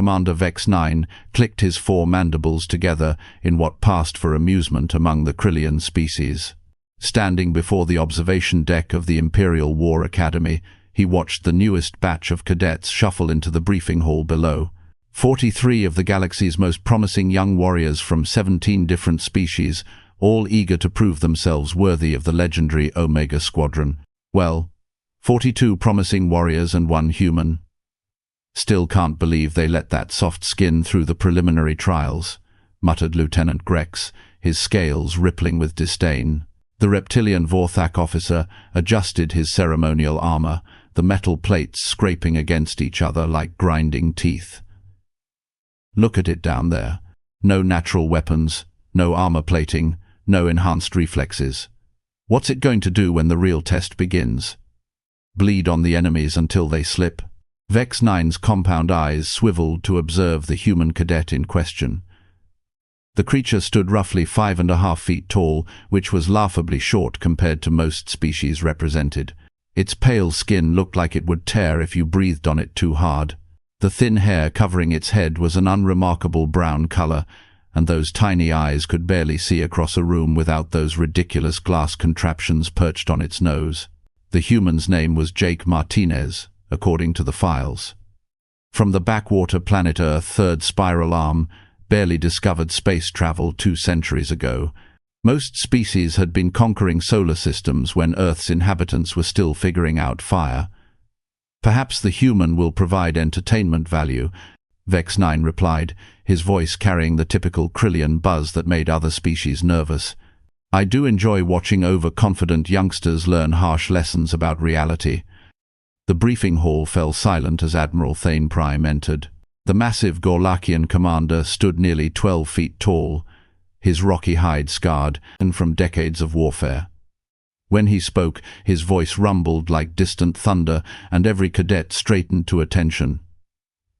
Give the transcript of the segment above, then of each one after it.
Commander Vex 9 clicked his four mandibles together in what passed for amusement among the Krillian species. Standing before the observation deck of the Imperial War Academy, he watched the newest batch of cadets shuffle into the briefing hall below. 43 of the galaxy's most promising young warriors from 17 different species, all eager to prove themselves worthy of the legendary Omega Squadron. Well, 42 promising warriors and one human. "Still can't believe they let that soft skin through the preliminary trials," muttered Lieutenant Grex, his scales rippling with disdain. The reptilian Vorthak officer adjusted his ceremonial armor, the metal plates scraping against each other like grinding teeth. "Look at it down there. No natural weapons, no armor plating, no enhanced reflexes. What's it going to do when the real test begins? Bleed on the enemies until they slip?" Vex 9's compound eyes swiveled to observe the human cadet in question. The creature stood roughly 5.5 feet tall, which was laughably short compared to most species represented. Its pale skin looked like it would tear if you breathed on it too hard. The thin hair covering its head was an unremarkable brown color, and those tiny eyes could barely see across a room without those ridiculous glass contraptions perched on its nose. The human's name was Jake Martinez, according to the files. From the backwater planet Earth, third spiral arm, barely discovered space travel 2 centuries ago. Most species had been conquering solar systems when Earth's inhabitants were still figuring out fire. "Perhaps the human will provide entertainment value," Vex 9 replied, his voice carrying the typical Krillian buzz that made other species nervous. "I do enjoy watching overconfident youngsters learn harsh lessons about reality." The briefing hall fell silent as Admiral Thane Prime entered. The massive Gorlakian commander stood nearly 12 feet tall, his rocky hide scarred and from decades of warfare. When he spoke, his voice rumbled like distant thunder, and every cadet straightened to attention.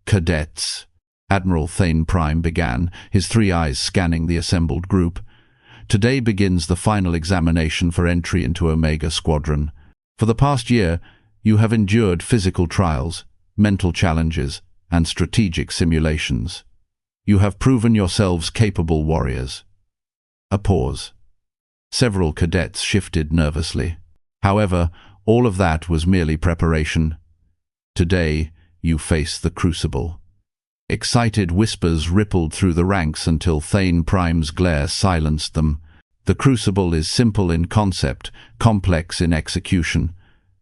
"Cadets," Admiral Thane Prime began, his 3 eyes scanning the assembled group. "Today begins the final examination for entry into Omega Squadron. For the past year, you have endured physical trials, mental challenges, and strategic simulations. You have proven yourselves capable warriors." A pause. Several cadets shifted nervously. However, all of that was merely preparation. Today, you face the crucible. Excited whispers rippled through the ranks until Thane Prime's glare silenced them. The crucible is simple in concept, complex in execution.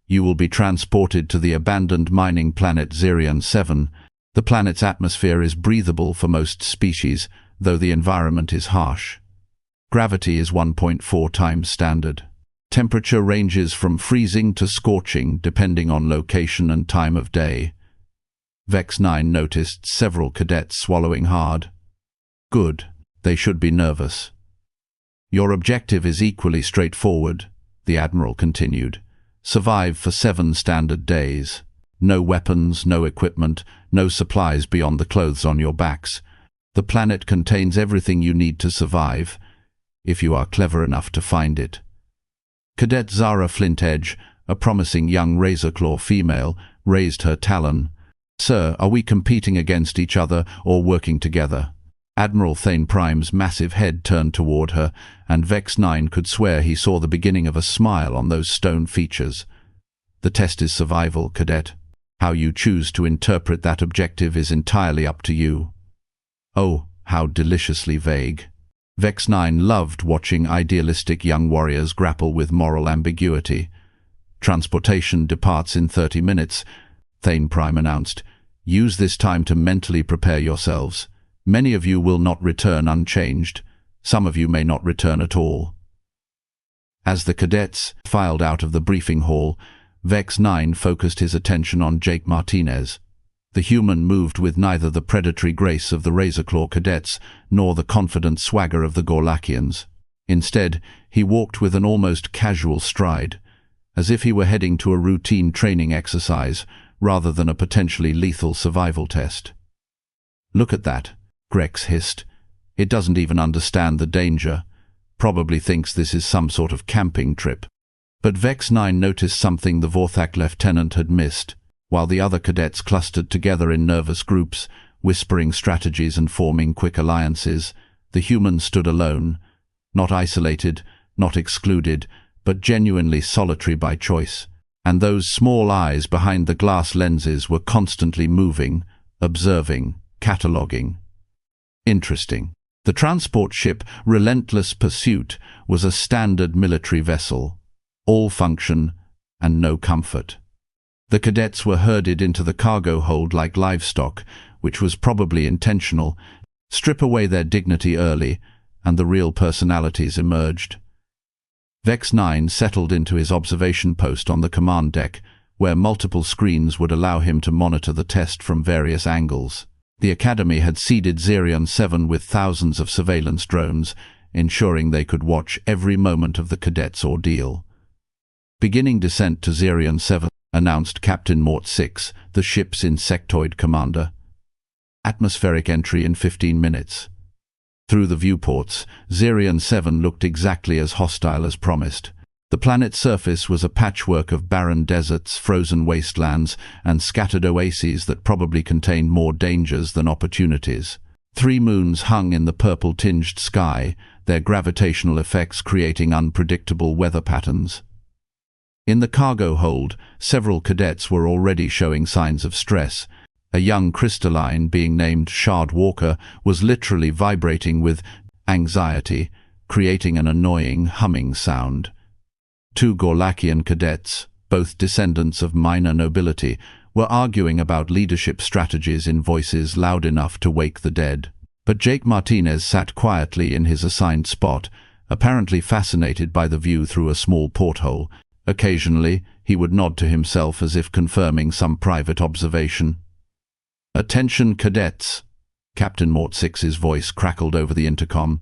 You will be transported to the abandoned mining planet Zirion 7. The planet's atmosphere is breathable for most species, though the environment is harsh. Gravity is 1.4 times standard. Temperature ranges from freezing to scorching, depending on location and time of day. Vex 9 noticed several cadets swallowing hard. "Good. They should be nervous." "Your objective is equally straightforward," the Admiral continued. "Survive for 7 standard days. No weapons, no equipment, no supplies beyond the clothes on your backs. The planet contains everything you need to survive, if you are clever enough to find it." Cadet Zara Flintedge, a promising young razorclaw female, raised her talon. "Sir, are we competing against each other or working together?" Admiral Thane Prime's massive head turned toward her, and Vex 9 could swear he saw the beginning of a smile on those stone features. "The test is survival, Cadet. How you choose to interpret that objective is entirely up to you." Oh, how deliciously vague. Vex 9 loved watching idealistic young warriors grapple with moral ambiguity. "Transportation departs in 30 minutes, Thane Prime announced. "Use this time to mentally prepare yourselves. Many of you will not return unchanged. Some of you may not return at all." As the cadets filed out of the briefing hall, Vex 9 focused his attention on Jake Martinez. The human moved with neither the predatory grace of the Razorclaw cadets nor the confident swagger of the Gorlakians. Instead, he walked with an almost casual stride, as if he were heading to a routine training exercise rather than a potentially lethal survival test. "Look at that," Grex hissed. "It doesn't even understand the danger. Probably thinks this is some sort of camping trip." But Vex 9 noticed something the Vorthak lieutenant had missed. While the other cadets clustered together in nervous groups, whispering strategies and forming quick alliances. The humans stood alone, not isolated, not excluded, but genuinely solitary by choice. And those small eyes behind the glass lenses were constantly moving, observing, cataloguing. Interesting. The transport ship Relentless Pursuit was a standard military vessel, all function and no comfort. The cadets were herded into the cargo hold like livestock, which was probably intentional. Strip away their dignity early, and the real personalities emerged. Vex 9 settled into his observation post on the command deck, where multiple screens would allow him to monitor the test from various angles. The Academy had seeded Xerion 7 with thousands of surveillance drones, ensuring they could watch every moment of the cadets' ordeal. Beginning descent to Xerion 7, announced Captain Mort 6, the ship's insectoid commander. Atmospheric entry in 15 minutes. Through the viewports, Xerion 7 looked exactly as hostile as promised. The planet's surface was a patchwork of barren deserts, frozen wastelands, and scattered oases that probably contained more dangers than opportunities. 3 moons hung in the purple-tinged sky, their gravitational effects creating unpredictable weather patterns. In the cargo hold, several cadets were already showing signs of stress. A young crystalline, being named Shard Walker, was literally vibrating with anxiety, creating an annoying humming sound. 2 Gorlakian cadets, both descendants of minor nobility, were arguing about leadership strategies in voices loud enough to wake the dead. But Jake Martinez sat quietly in his assigned spot, apparently fascinated by the view through a small porthole. Occasionally, he would nod to himself as if confirming some private observation. "Attention, cadets," Captain Mort 6's voice crackled over the intercom.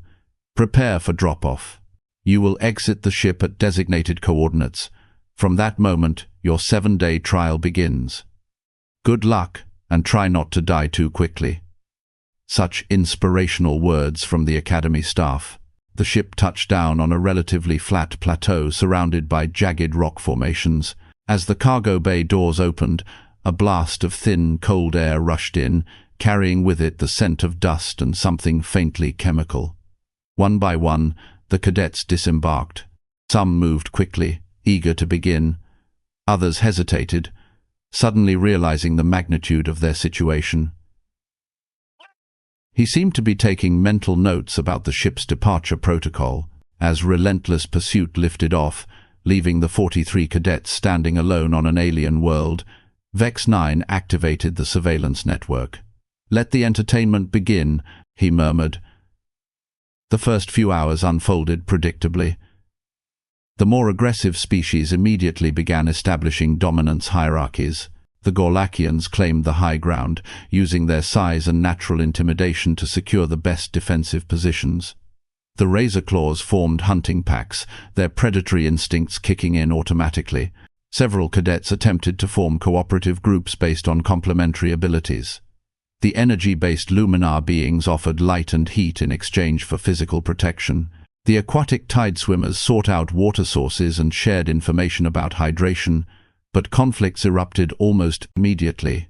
"Prepare for drop-off. You will exit the ship at designated coordinates. From that moment, your 7-day trial begins. Good luck, and try not to die too quickly." Such inspirational words from the Academy staff. The ship touched down on a relatively flat plateau surrounded by jagged rock formations. As the cargo bay doors opened, a blast of thin, cold air rushed in, carrying with it the scent of dust and something faintly chemical. One by one, the cadets disembarked. Some moved quickly, eager to begin. Others hesitated, suddenly realizing the magnitude of their situation. He seemed to be taking mental notes about the ship's departure protocol. As Relentless Pursuit lifted off, leaving the 43 cadets standing alone on an alien world, Vex 9 activated the surveillance network. "Let the entertainment begin," he murmured. The first few hours unfolded predictably. The more aggressive species immediately began establishing dominance hierarchies. The Gorlakians claimed the high ground, using their size and natural intimidation to secure the best defensive positions. The Razorclaws formed hunting packs, their predatory instincts kicking in automatically. Several cadets attempted to form cooperative groups based on complementary abilities. The energy-based Luminar beings offered light and heat in exchange for physical protection. The aquatic tide swimmers sought out water sources and shared information about hydration, but conflicts erupted almost immediately.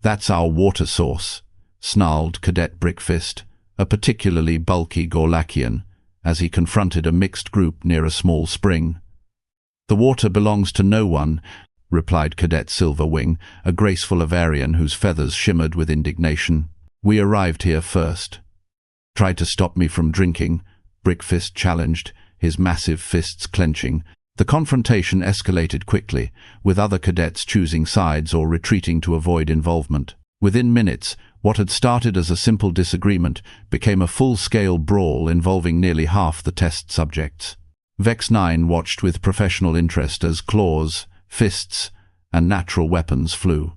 "That's our water source," snarled Cadet Brickfist, a particularly bulky Gorlakian, as he confronted a mixed group near a small spring. "The water belongs to no one," replied Cadet Silverwing, a graceful Avarian whose feathers shimmered with indignation. "We arrived here first." "Tried to stop me from drinking," Brickfist challenged, his massive fists clenching. The confrontation escalated quickly, with other cadets choosing sides or retreating to avoid involvement. Within minutes, what had started as a simple disagreement became a full-scale brawl involving nearly half the test subjects. Vex 9 watched with professional interest as claws, fists, and natural weapons flew.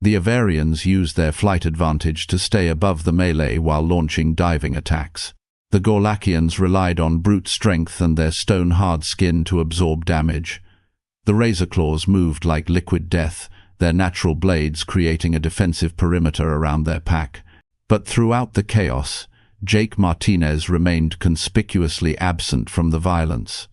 The Avarians used their flight advantage to stay above the melee while launching diving attacks. The Gorlakians relied on brute strength and their stone-hard skin to absorb damage. The Razorclaws moved like liquid death, their natural blades creating a defensive perimeter around their pack. But throughout the chaos, Jake Martinez remained conspicuously absent from the violence.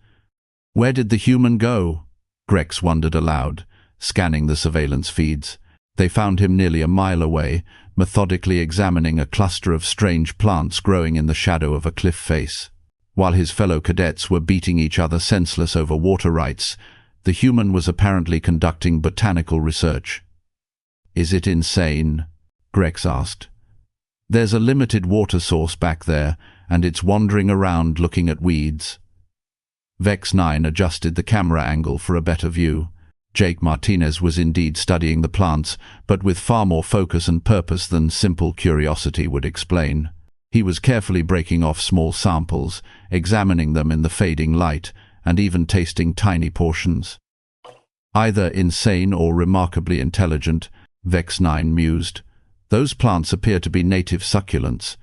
"Where did the human go?" Grex wondered aloud, scanning the surveillance feeds. They found him nearly a mile away, methodically examining a cluster of strange plants growing in the shadow of a cliff face. While his fellow cadets were beating each other senseless over water rights, the human was apparently conducting botanical research. "Is it insane?" Grex asked. "There's a limited water source back there, and it's wandering around looking at weeds." Vex 9 adjusted the camera angle for a better view. Jake Martinez was indeed studying the plants, but with far more focus and purpose than simple curiosity would explain. He was carefully breaking off small samples, examining them in the fading light, and even tasting tiny portions. "Either insane or remarkably intelligent," Vex 9 mused. "Those plants appear to be native succulents.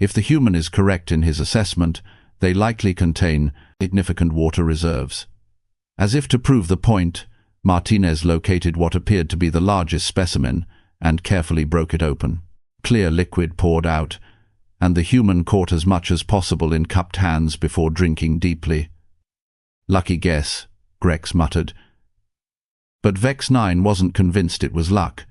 If the human is correct in his assessment, they likely contain significant water reserves." As if to prove the point, Martinez located what appeared to be the largest specimen and carefully broke it open. Clear liquid poured out, and the human caught as much as possible in cupped hands before drinking deeply. "Lucky guess," Grex muttered. But Vex 9 wasn't convinced it was luck.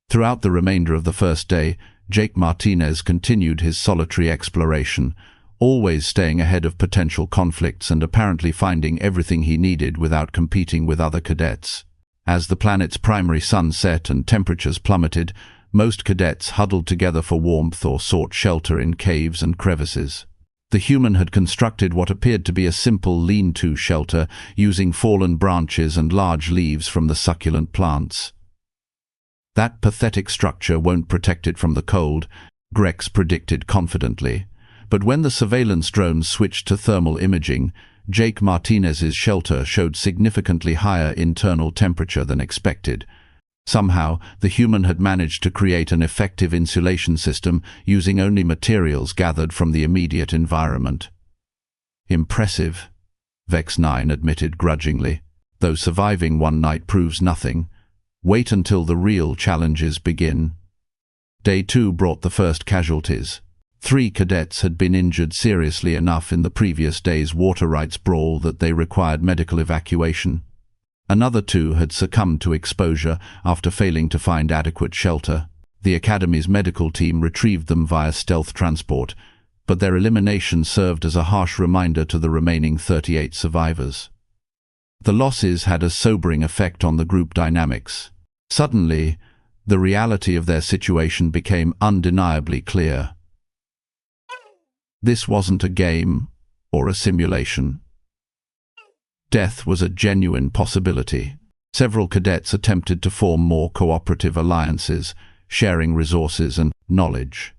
Throughout the remainder of the first day, Jake Martinez continued his solitary exploration, always staying ahead of potential conflicts and apparently finding everything he needed without competing with other cadets. As the planet's primary sun set and temperatures plummeted, most cadets huddled together for warmth or sought shelter in caves and crevices. The human had constructed what appeared to be a simple lean-to shelter using fallen branches and large leaves from the succulent plants. "That pathetic structure won't protect it from the cold," Grex predicted confidently. But when the surveillance drones switched to thermal imaging, Jake Martinez's shelter showed significantly higher internal temperature than expected. Somehow, the human had managed to create an effective insulation system using only materials gathered from the immediate environment. "Impressive," Vex 9 admitted grudgingly. "Though surviving one night proves nothing. Wait until the real challenges begin." Day 2 brought the first casualties. 3 cadets had been injured seriously enough in the previous day's water rights brawl that they required medical evacuation. Another 2 had succumbed to exposure after failing to find adequate shelter. The Academy's medical team retrieved them via stealth transport, but their elimination served as a harsh reminder to the remaining 38 survivors. The losses had a sobering effect on the group dynamics. Suddenly, the reality of their situation became undeniably clear. This wasn't a game or a simulation. Death was a genuine possibility. Several cadets attempted to form more cooperative alliances, sharing resources and knowledge.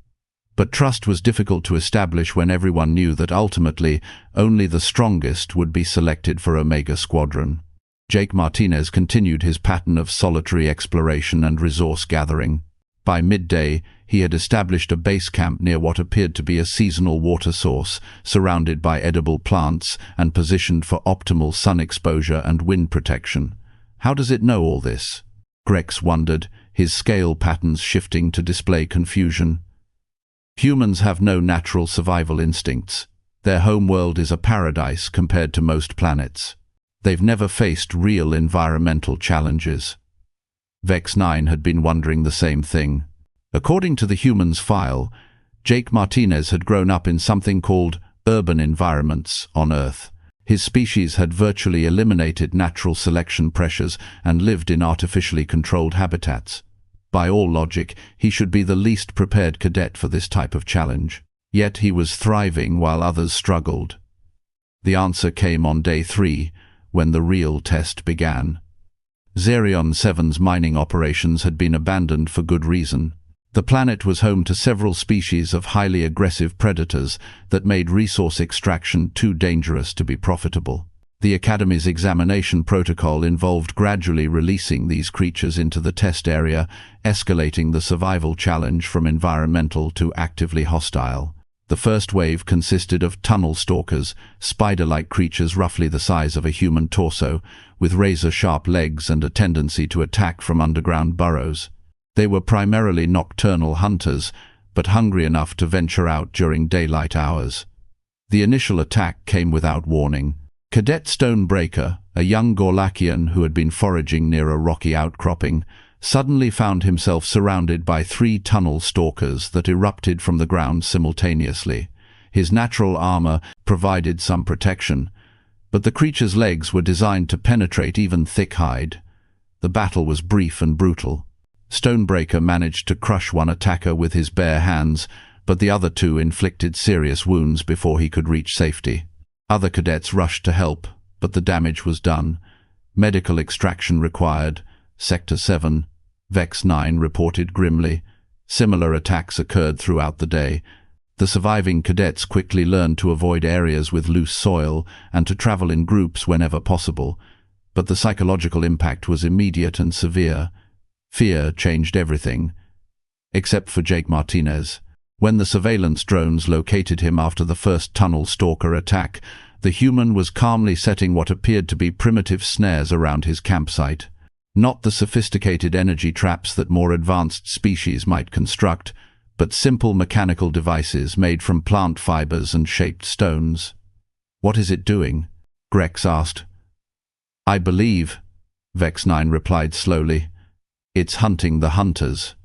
But trust was difficult to establish when everyone knew that ultimately only the strongest would be selected for Omega Squadron. Jake Martinez continued his pattern of solitary exploration and resource gathering. By midday, he had established a base camp near what appeared to be a seasonal water source, surrounded by edible plants and positioned for optimal sun exposure and wind protection. How does it know all this? Grex wondered, his scale patterns shifting to display confusion. Humans have no natural survival instincts. Their homeworld is a paradise compared to most planets. They've never faced real environmental challenges. Vex 9 had been wondering the same thing. According to the human's file, Jake Martinez had grown up in something called urban environments on Earth. His species had virtually eliminated natural selection pressures and lived in artificially controlled habitats. By all logic, he should be the least prepared cadet for this type of challenge. Yet he was thriving while others struggled. The answer came on day 3, when the real test began. Xerion 7's mining operations had been abandoned for good reason. The planet was home to several species of highly aggressive predators that made resource extraction too dangerous to be profitable. The Academy's examination protocol involved gradually releasing these creatures into the test area, escalating the survival challenge from environmental to actively hostile. The first wave consisted of tunnel stalkers, spider-like creatures roughly the size of a human torso, with razor-sharp legs and a tendency to attack from underground burrows. They were primarily nocturnal hunters, but hungry enough to venture out during daylight hours. The initial attack came without warning. Cadet Stonebreaker, a young Gorlakian who had been foraging near a rocky outcropping, suddenly found himself surrounded by 3 tunnel stalkers that erupted from the ground simultaneously. His natural armor provided some protection, but the creature's legs were designed to penetrate even thick hide. The battle was brief and brutal. Stonebreaker managed to crush one attacker with his bare hands, but the other 2 inflicted serious wounds before he could reach safety. Other cadets rushed to help, but the damage was done. Medical extraction required. Sector 7, Vex 9 reported grimly. Similar attacks occurred throughout the day. The surviving cadets quickly learned to avoid areas with loose soil and to travel in groups whenever possible, but the psychological impact was immediate and severe. Fear changed everything, except for Jake Martinez. When the surveillance drones located him after the first tunnel stalker attack, the human was calmly setting what appeared to be primitive snares around his campsite. Not the sophisticated energy traps that more advanced species might construct, but simple mechanical devices made from plant fibers and shaped stones. "What is it doing?" Grex asked. "I believe," Vex 9 replied slowly, "it's hunting the hunters."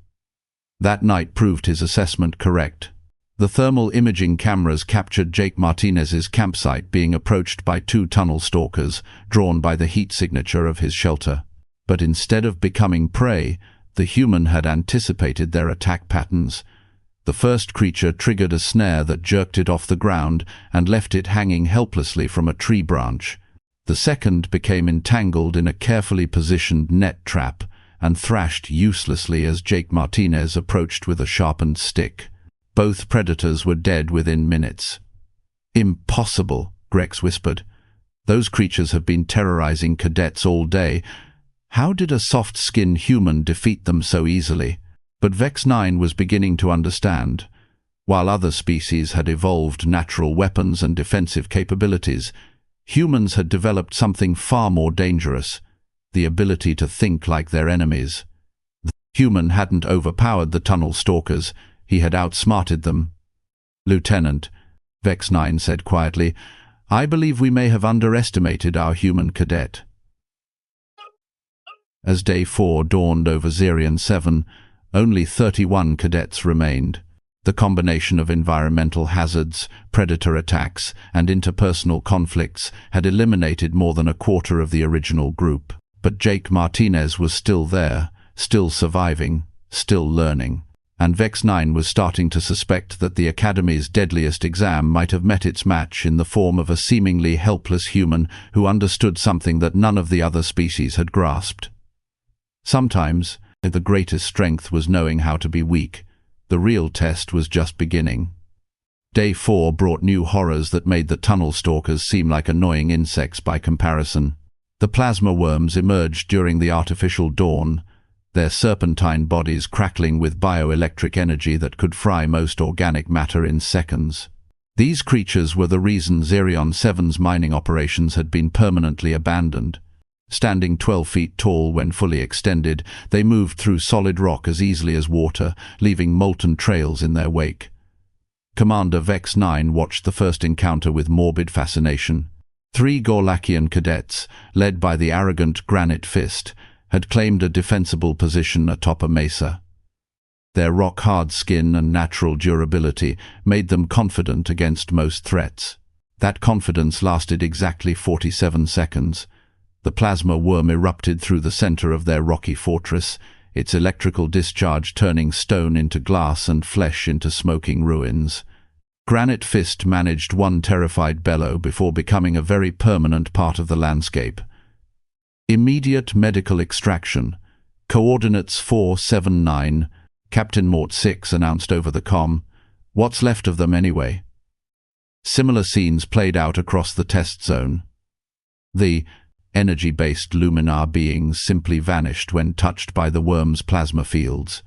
That night proved his assessment correct. The thermal imaging cameras captured Jake Martinez's campsite being approached by 2 tunnel stalkers, drawn by the heat signature of his shelter. But instead of becoming prey, the human had anticipated their attack patterns. The first creature triggered a snare that jerked it off the ground and left it hanging helplessly from a tree branch. The second became entangled in a carefully positioned net trap and thrashed uselessly as Jake Martinez approached with a sharpened stick. Both predators were dead within minutes. "Impossible," Grex whispered. "Those creatures have been terrorizing cadets all day. How did a soft-skinned human defeat them so easily?" But Vex 9 was beginning to understand. While other species had evolved natural weapons and defensive capabilities, humans had developed something far more dangerous: the ability to think like their enemies. The human hadn't overpowered the tunnel stalkers, he had outsmarted them. "Lieutenant," Vex 9 said quietly, "I believe we may have underestimated our human cadet." As Day 4 dawned over Zerion 7, only 31 cadets remained. The combination of environmental hazards, predator attacks, and interpersonal conflicts had eliminated more than a quarter of the original group. But Jake Martinez was still there, still surviving, still learning. And Vex 9 was starting to suspect that the Academy's Deadliest exam might have met its match in the form of a seemingly helpless human who understood something that none of the other species had grasped. Sometimes, the greatest strength was knowing how to be weak. The real test was just beginning. Day 4 brought new horrors that made the tunnel stalkers seem like annoying insects by comparison. The plasma worms emerged during the artificial dawn, their serpentine bodies crackling with bioelectric energy that could fry most organic matter in seconds. These creatures were the reason Zerion 7's mining operations had been permanently abandoned. Standing 12 feet tall when fully extended, they moved through solid rock as easily as water, leaving molten trails in their wake. Commander Vex 9 watched the first encounter with morbid fascination. 3 Gorlakian cadets, led by the arrogant Granite Fist, had claimed a defensible position atop a mesa. Their rock-hard skin and natural durability made them confident against most threats. That confidence lasted exactly 47 seconds. The plasma worm erupted through the center of their rocky fortress, its electrical discharge turning stone into glass and flesh into smoking ruins. Granite Fist managed one terrified bellow before becoming a very permanent part of the landscape. Immediate medical extraction. Coordinates 479. Captain Mort 6 announced over the comm. "What's left of them anyway?" Similar scenes played out across the test zone. The energy-based luminar beings simply vanished when touched by the worm's plasma fields.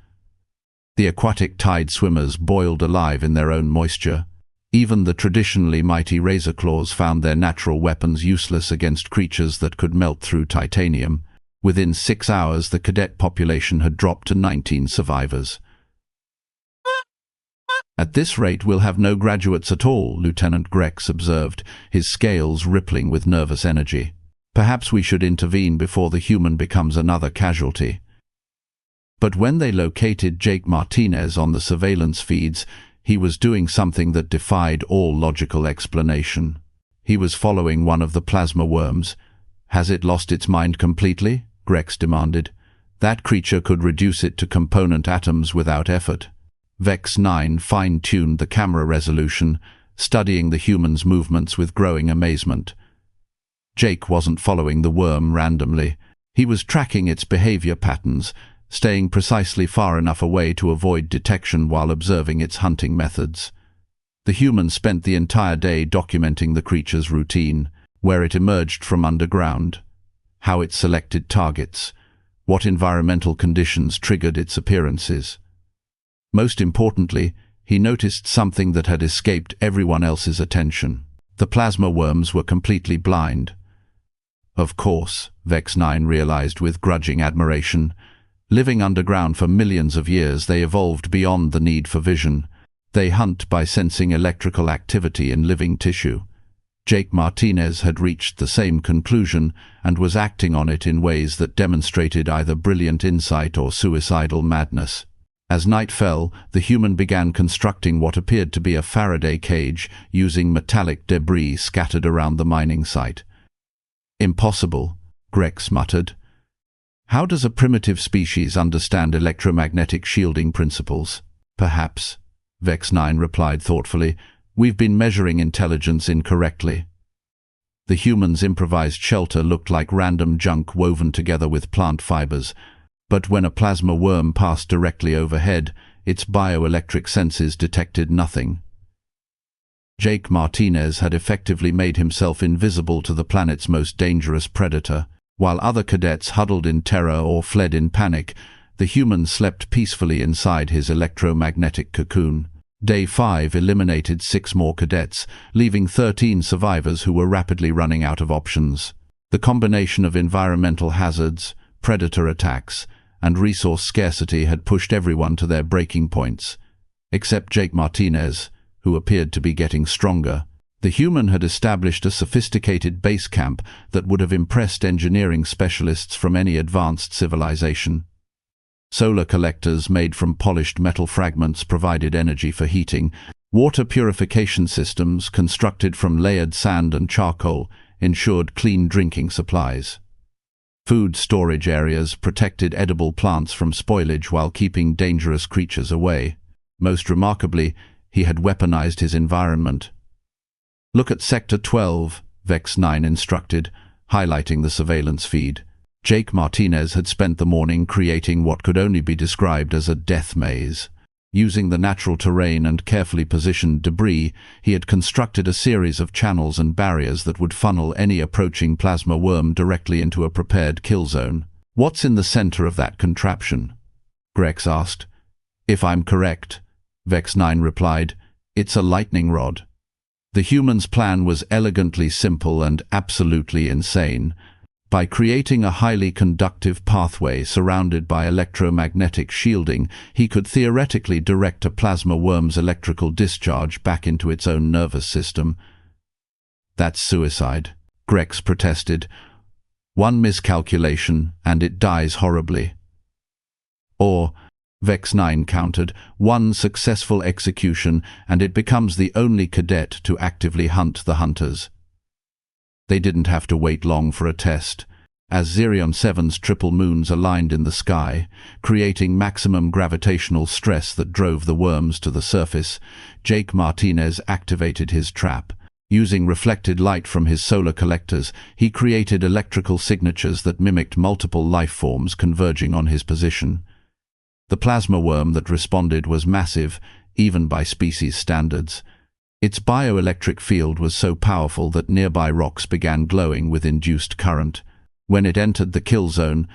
The aquatic tide swimmers boiled alive in their own moisture. Even the traditionally mighty razor claws found their natural weapons useless against creatures that could melt through titanium. Within 6 hours, the cadet population had dropped to 19 survivors. "At this rate, we'll have no graduates at all," Lieutenant Grex observed, his scales rippling with nervous energy. "Perhaps we should intervene before the human becomes another casualty." But when they located Jake Martinez on the surveillance feeds, he was doing something that defied all logical explanation. He was following one of the plasma worms. "Has it lost its mind completely?" Grex demanded. "That creature could reduce it to component atoms without effort." Vex 9 fine-tuned the camera resolution, studying the human's movements with growing amazement. Jake wasn't following the worm randomly. He was tracking its behavior patterns, staying precisely far enough away to avoid detection while observing its hunting methods. The human spent the entire day documenting the creature's routine, where it emerged from underground, how it selected targets, what environmental conditions triggered its appearances. Most importantly, he noticed something that had escaped everyone else's attention. The plasma worms were completely blind. Of course, Vex 9 realized with grudging admiration. Living underground for millions of years, they evolved beyond the need for vision. They hunt by sensing electrical activity in living tissue. Jake Martinez had reached the same conclusion and was acting on it in ways that demonstrated either brilliant insight or suicidal madness. As night fell, the human began constructing what appeared to be a Faraday cage using metallic debris scattered around the mining site. "Impossible," Grex muttered. "How does a primitive species understand electromagnetic shielding principles?" "Perhaps," Vex 9 replied thoughtfully, "we've been measuring intelligence incorrectly." The human's improvised shelter looked like random junk woven together with plant fibers, but when a plasma worm passed directly overhead, its bioelectric senses detected nothing. Jake Martinez had effectively made himself invisible to the planet's most dangerous predator. While other cadets huddled in terror or fled in panic, the human slept peacefully inside his electromagnetic cocoon. Day 5 eliminated 6 more cadets, leaving 13 survivors who were rapidly running out of options. The combination of environmental hazards, predator attacks, and resource scarcity had pushed everyone to their breaking points, except Jake Martinez, who appeared to be getting stronger. The human had established a sophisticated base camp that would have impressed engineering specialists from any advanced civilization. Solar collectors made from polished metal fragments provided energy for heating. Water purification systems constructed from layered sand and charcoal ensured clean drinking supplies. Food storage areas protected edible plants from spoilage while keeping dangerous creatures away. Most remarkably, he had weaponized his environment. "Look at Sector 12, Vex 9 instructed, highlighting the surveillance feed. Jake Martinez had spent the morning creating what could only be described as a death maze. Using the natural terrain and carefully positioned debris, he had constructed a series of channels and barriers that would funnel any approaching plasma worm directly into a prepared kill zone. "What's in the center of that contraption?" Grex asked. "If I'm correct," Vex 9 replied, "it's a lightning rod." The human's plan was elegantly simple and absolutely insane. By creating a highly conductive pathway surrounded by electromagnetic shielding, he could theoretically direct a plasma worm's electrical discharge back into its own nervous system. "That's suicide," Grex protested. "One miscalculation, and it dies horribly." Or, Vex 9 countered, "one successful execution, and it becomes the only cadet to actively hunt the hunters." They didn't have to wait long for a test. As Zerion 7's triple moons aligned in the sky, creating maximum gravitational stress that drove the worms to the surface, Jake Martinez activated his trap. Using reflected light from his solar collectors, he created electrical signatures that mimicked multiple life forms converging on his position. The plasma worm that responded was massive, even by species standards. Its bioelectric field was so powerful that nearby rocks began glowing with induced current. When it entered the kill zone,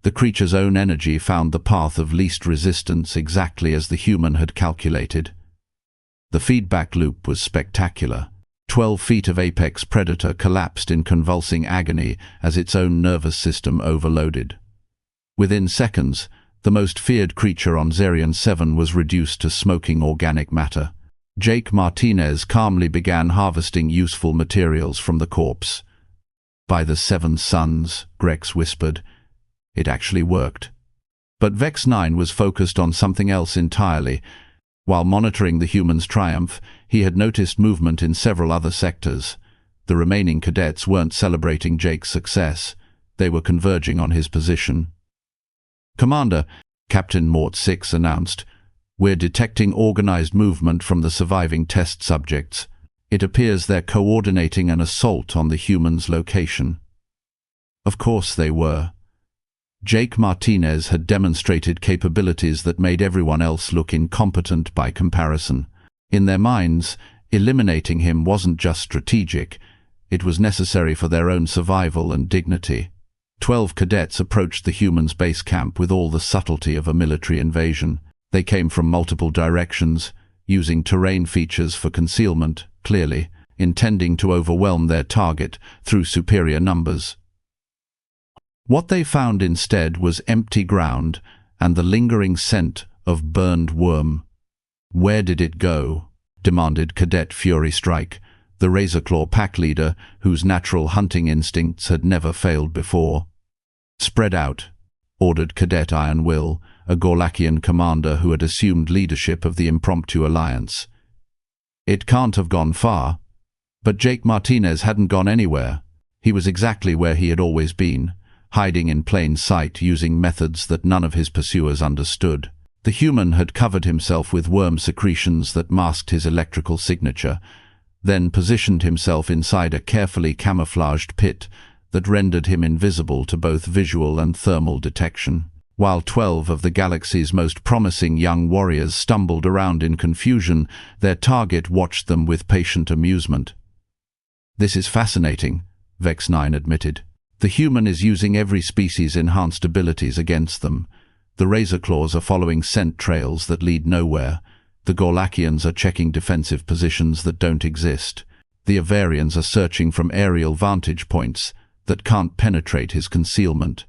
the creature's own energy found the path of least resistance exactly as the human had calculated. The feedback loop was spectacular. 12 feet of apex predator collapsed in convulsing agony as its own nervous system overloaded. Within seconds, the most feared creature on Zerion 7 was reduced to smoking organic matter. Jake Martinez calmly began harvesting useful materials from the corpse. "By the 7 suns," Grex whispered. It actually worked. But Vex 9 was focused on something else entirely. While monitoring the humans' triumph, he had noticed movement in several other sectors. The remaining cadets weren't celebrating Jake's success. They were converging on his position. "Commander," Captain Mort 6 announced, "we're detecting organized movement from the surviving test subjects. It appears they're coordinating an assault on the humans' location." Of course they were. Jake Martinez had demonstrated capabilities that made everyone else look incompetent by comparison. In their minds, eliminating him wasn't just strategic, it was necessary for their own survival and dignity. 12 cadets approached the humans' base camp with all the subtlety of a military invasion. They came from multiple directions, using terrain features for concealment, clearly, intending to overwhelm their target through superior numbers. What they found instead was empty ground and the lingering scent of burned Wyrm. "Where did it go?" demanded Cadet Fury Strike, the Razorclaw pack leader whose natural hunting instincts had never failed before. "Spread out," ordered Cadet Iron Will, a Gorlakian commander who had assumed leadership of the impromptu alliance. It can't have gone far. But Jake Martinez hadn't gone anywhere. He was exactly where he had always been, hiding in plain sight using methods that none of his pursuers understood. The human had covered himself with Wyrm secretions that masked his electrical signature, then positioned himself inside a carefully camouflaged pit that rendered him invisible to both visual and thermal detection. While 12 of the galaxy's most promising young warriors stumbled around in confusion, their target watched them with patient amusement. "This is fascinating," Vex 9 admitted. "The human is using every species' enhanced abilities against them. The Razorclaws are following scent trails that lead nowhere. The Gorlakians are checking defensive positions that don't exist. The Avarians are searching from aerial vantage points that can't penetrate his concealment.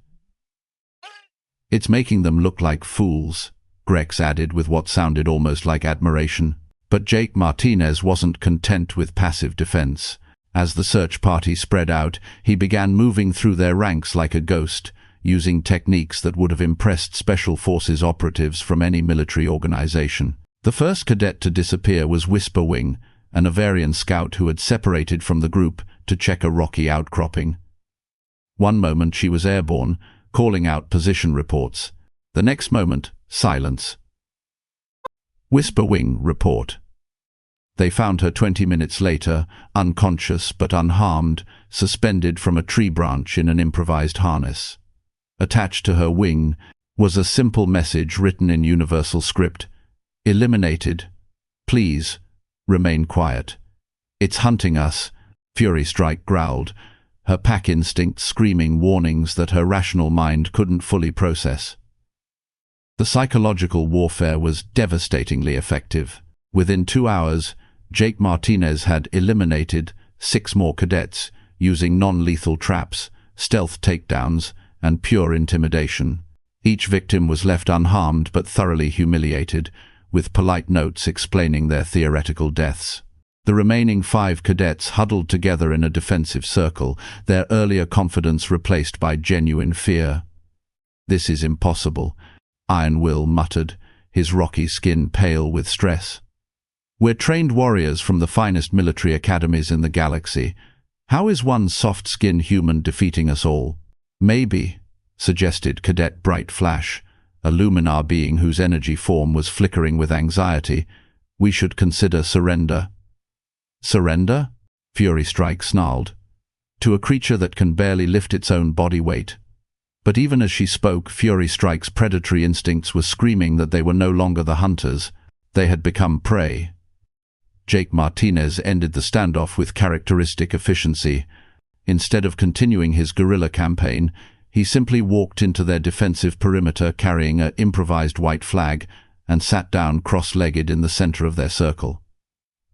It's making them look like fools," Grex added with what sounded almost like admiration. But Jake Martinez wasn't content with passive defense. As the search party spread out, he began moving through their ranks like a ghost, using techniques that would have impressed Special Forces operatives from any military organization. The first cadet to disappear was Whisperwing, an Avarian scout who had separated from the group to check a rocky outcropping. One moment she was airborne, calling out position reports. The next moment, silence. "Whisperwing, report." They found her 20 minutes later, unconscious but unharmed, suspended from a tree branch in an improvised harness. Attached to her wing was a simple message written in universal script. "Eliminated. Please, remain quiet. It's hunting us," Fury Strike growled, her pack instinct screaming warnings that her rational mind couldn't fully process. The psychological warfare was devastatingly effective. Within 2 hours, Jake Martinez had eliminated 6 more cadets using non-lethal traps, stealth takedowns, and pure intimidation. Each victim was left unharmed but thoroughly humiliated, with polite notes explaining their theoretical deaths. The remaining 5 cadets huddled together in a defensive circle, their earlier confidence replaced by genuine fear. "This is impossible," Iron Will muttered, his rocky skin pale with stress. "We're trained warriors from the finest military academies in the galaxy. How is one soft-skinned human defeating us all?" "Maybe," suggested Cadet Bright Flash, a Luminar being whose energy form was flickering with anxiety, "we should consider surrender." "Surrender?" Fury Strike snarled. "To a creature that can barely lift its own body weight." But even as she spoke, Fury Strike's predatory instincts were screaming that they were no longer the hunters. They had become prey. Jake Martinez ended the standoff with characteristic efficiency. Instead of continuing his guerrilla campaign, he simply walked into their defensive perimeter carrying an improvised white flag and sat down cross-legged in the center of their circle.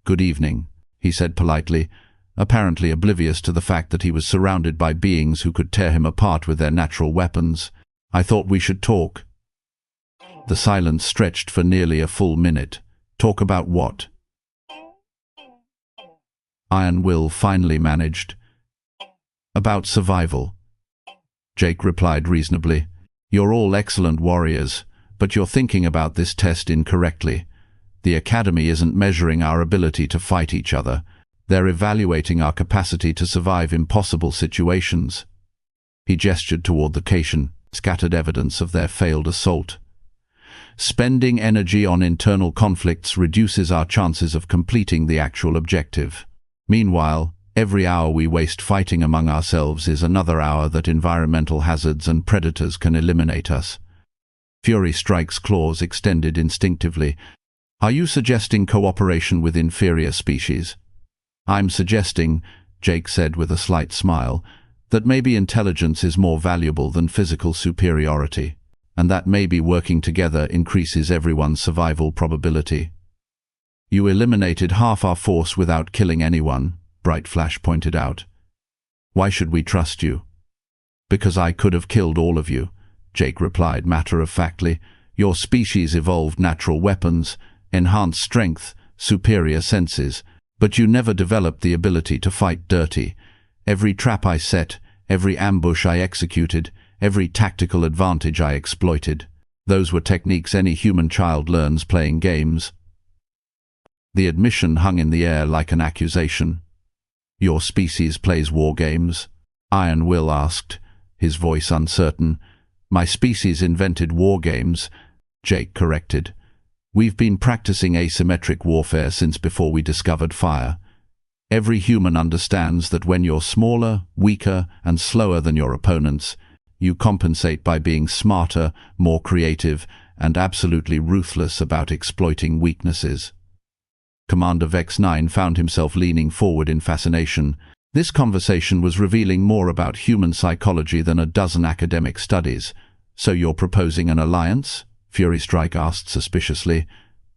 "Good evening," he said politely, apparently oblivious to the fact that he was surrounded by beings who could tear him apart with their natural weapons. "I thought we should talk." The silence stretched for nearly a full minute. "Talk about what?" Iron Will finally managed. "About survival," Jake replied reasonably. You're all excellent warriors, but you're thinking about this test incorrectly. The Academy isn't measuring our ability to fight each other. They're evaluating our capacity to survive impossible situations." He gestured toward the location, scattered evidence of their failed assault. "Spending energy on internal conflicts reduces our chances of completing the actual objective. Meanwhile, every hour we waste fighting among ourselves is another hour that environmental hazards and predators can eliminate us." Fury Strike's claws extended instinctively. "Are you suggesting cooperation with inferior species?" "I'm suggesting," Jake said with a slight smile, "that maybe intelligence is more valuable than physical superiority, and that maybe working together increases everyone's survival probability." "You eliminated half our force without killing anyone," Bright Flash pointed out. "Why should we trust you?" "Because I could have killed all of you," Jake replied matter-of-factly. "Your species evolved natural weapons, enhanced strength, superior senses, but you never developed the ability to fight dirty. Every trap I set, every ambush I executed, every tactical advantage I exploited, those were techniques any human child learns playing games." The admission hung in the air like an accusation. "Your species plays war games?" Iron Will asked, his voice uncertain. "My species invented war games," Jake corrected. "We've been practicing asymmetric warfare since before we discovered fire. Every human understands that when you're smaller, weaker, and slower than your opponents, you compensate by being smarter, more creative, and absolutely ruthless about exploiting weaknesses." Commander Vex 9 found himself leaning forward in fascination. This conversation was revealing more about human psychology than a dozen academic studies. "So you're proposing an alliance?" Fury Strike asked suspiciously.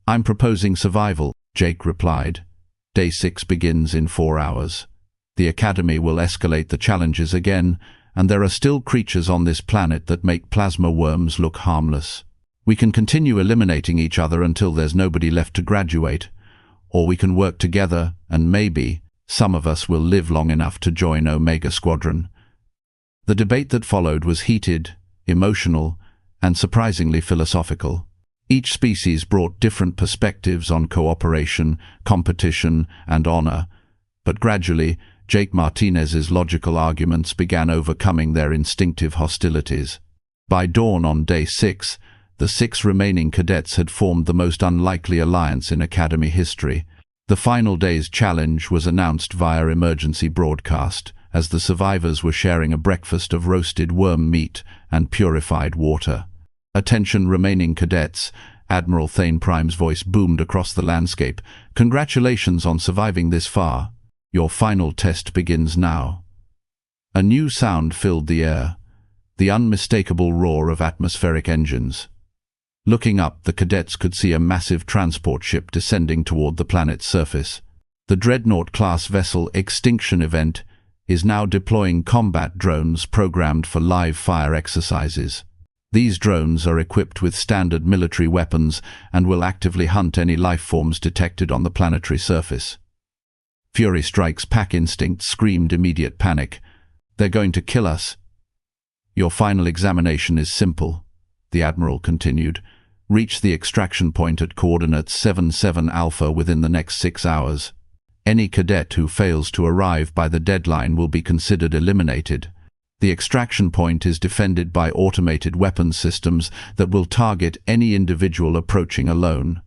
"I'm proposing survival," Jake replied. "Day 6 begins in 4 hours. The Academy will escalate the challenges again, and there are still creatures on this planet that make plasma worms look harmless. We can continue eliminating each other until there's nobody left to graduate, or we can work together and maybe some of us will live long enough to join Omega Squadron." The debate that followed was heated, emotional, and surprisingly philosophical. Each species brought different perspectives on cooperation, competition, and honor, but gradually, Jake Martinez's logical arguments began overcoming their instinctive hostilities. By dawn on Day 6, the 6 remaining cadets had formed the most unlikely alliance in Academy history. The final day's challenge was announced via emergency broadcast, as the survivors were sharing a breakfast of roasted worm meat and purified water. "Attention remaining cadets," Admiral Thane Prime's voice boomed across the landscape. "Congratulations on surviving this far. Your final test begins now." A new sound filled the air, the unmistakable roar of atmospheric engines. Looking up, the cadets could see a massive transport ship descending toward the planet's surface. The Dreadnought-class vessel Extinction Event is now deploying combat drones programmed for live fire exercises. These drones are equipped with standard military weapons and will actively hunt any life forms detected on the planetary surface. Fury Strike's pack instinct screamed immediate panic. "They're going to kill us." "Your final examination is simple," the Admiral continued. "Reach the extraction point at coordinates 77 Alpha within the next 6 hours. Any cadet who fails to arrive by the deadline will be considered eliminated. The extraction point is defended by automated weapons systems that will target any individual approaching alone."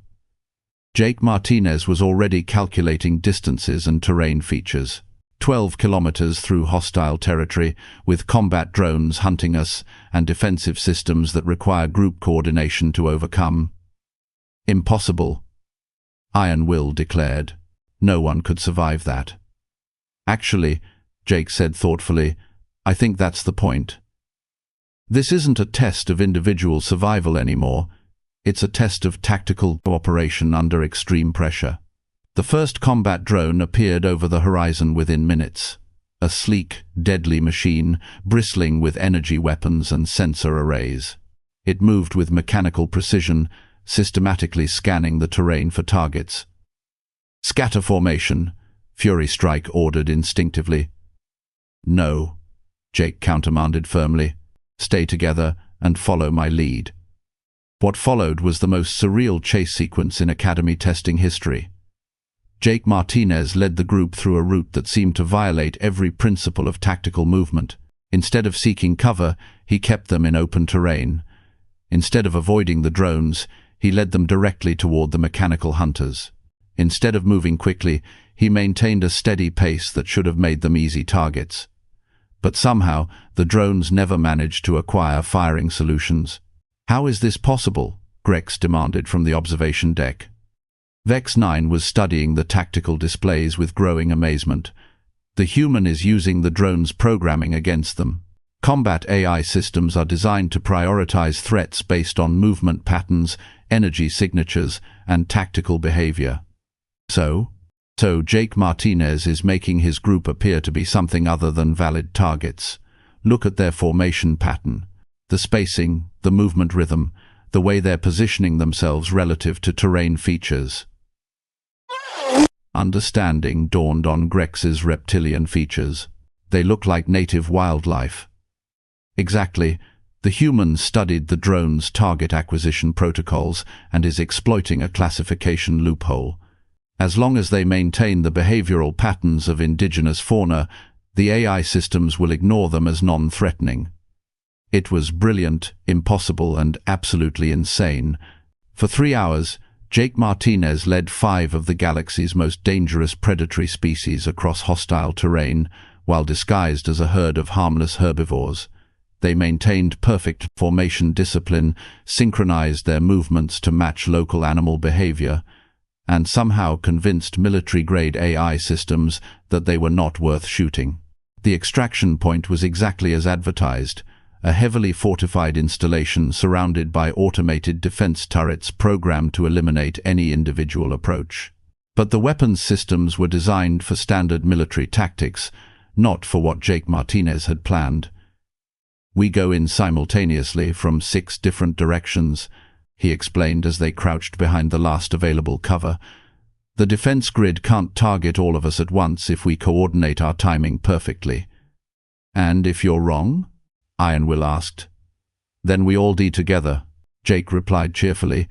Jake Martinez was already calculating distances and terrain features. 12 kilometers through hostile territory, with combat drones hunting us and defensive systems that require group coordination to overcome. "Impossible," Iron Will declared. "No one could survive that." "Actually," Jake said thoughtfully, "I think that's the point. This isn't a test of individual survival anymore. It's a test of tactical cooperation under extreme pressure." The first combat drone appeared over the horizon within minutes. A sleek, deadly machine, bristling with energy weapons and sensor arrays. It moved with mechanical precision, systematically scanning the terrain for targets. "Scatter formation," Fury Strike ordered instinctively. "No," Jake countermanded firmly. "Stay together and follow my lead." What followed was the most surreal chase sequence in Academy testing history. Jake Martinez led the group through a route that seemed to violate every principle of tactical movement. Instead of seeking cover, he kept them in open terrain. Instead of avoiding the drones, he led them directly toward the mechanical hunters. Instead of moving quickly, he maintained a steady pace that should have made them easy targets. But somehow, the drones never managed to acquire firing solutions. "How is this possible?" Grex demanded from the observation deck. Vex 9 was studying the tactical displays with growing amazement. "The human is using the drone's programming against them. Combat AI systems are designed to prioritize threats based on movement patterns, energy signatures, and tactical behavior. So Jake Martinez is making his group appear to be something other than valid targets. Look at their formation pattern. The spacing, the movement rhythm, the way they're positioning themselves relative to terrain features." Understanding dawned on Grex's reptilian features. They look like native wildlife. Exactly. The human studied the drone's target acquisition protocols and is exploiting a classification loophole. As long as they maintain the behavioral patterns of indigenous fauna, the AI systems will ignore them as non-threatening. It was brilliant, impossible, and absolutely insane. For 3 hours, Jake Martinez led 5 of the galaxy's most dangerous predatory species across hostile terrain, while disguised as a herd of harmless herbivores. They maintained perfect formation discipline, synchronized their movements to match local animal behavior, and somehow convinced military-grade AI systems that they were not worth shooting. The extraction point was exactly as advertised: a heavily fortified installation surrounded by automated defense turrets programmed to eliminate any individual approach. But the weapons systems were designed for standard military tactics, not for what Jake Martinez had planned. "We go in simultaneously from 6 different directions," he explained as they crouched behind the last available cover. "The defense grid can't target all of us at once if we coordinate our timing perfectly." "And if you're wrong?" Will asked. "Then we all die together," Jake replied cheerfully.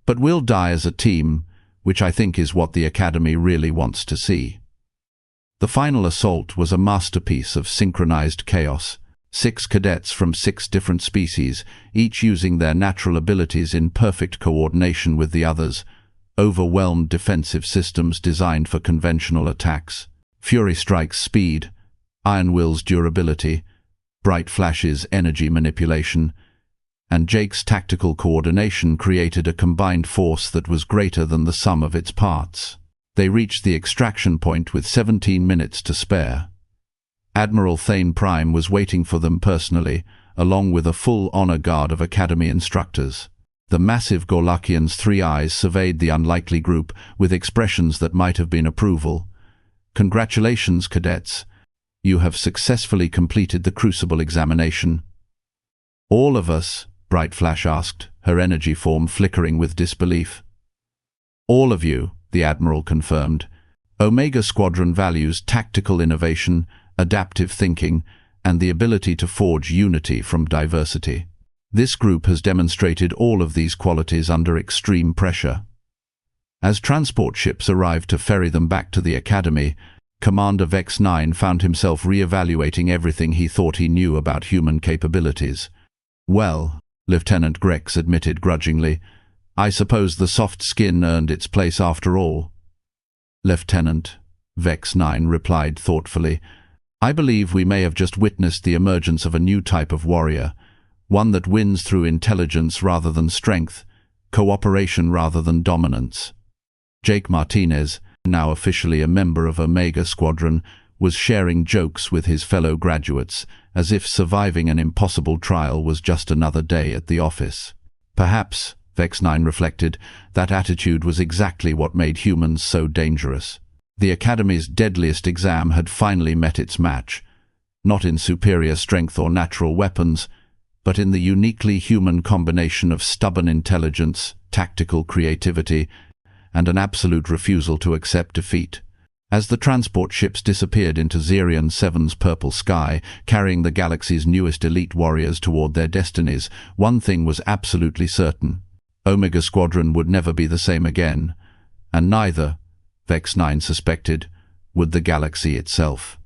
"But we'll die as a team, which I think is what the Academy really wants to see." The final assault was a masterpiece of synchronized chaos. 6 cadets from 6 different species, each using their natural abilities in perfect coordination with the others, overwhelmed defensive systems designed for conventional attacks. Fury Strike's speed, Iron Will's durability, Bright Flash's energy manipulation, and Jake's tactical coordination created a combined force that was greater than the sum of its parts. They reached the extraction point with 17 minutes to spare. Admiral Thane Prime was waiting for them personally, along with a full honor guard of Academy instructors. The massive Gorlakian's 3 eyes surveyed the unlikely group with expressions that might have been approval. "Congratulations, cadets. You have successfully completed the Crucible examination." "All of us?" Bright Flash asked, her energy form flickering with disbelief. "All of you," the Admiral confirmed. "Omega Squadron values tactical innovation, adaptive thinking, and the ability to forge unity from diversity. This group has demonstrated all of these qualities under extreme pressure." As transport ships arrived to ferry them back to the Academy, Commander Vex 9 found himself re-evaluating everything he thought he knew about human capabilities. "Well," Lieutenant Grex admitted grudgingly, "I suppose the soft skin earned its place after all." "Lieutenant," Vex 9 replied thoughtfully, "I believe we may have just witnessed the emergence of a new type of warrior, one that wins through intelligence rather than strength, cooperation rather than dominance." Jake Martinez, now officially a member of Omega Squadron, was sharing jokes with his fellow graduates, as if surviving an impossible trial was just another day at the office. Perhaps, Vex 9 reflected, that attitude was exactly what made humans so dangerous. The Academy's Deadliest exam had finally met its match, not in superior strength or natural weapons, but in the uniquely human combination of stubborn intelligence, tactical creativity, and an absolute refusal to accept defeat. As the transport ships disappeared into Xerion 7's purple sky, carrying the galaxy's newest elite warriors toward their destinies, one thing was absolutely certain. Omega Squadron would never be the same again, and neither, Vex 9 suspected, would the galaxy itself.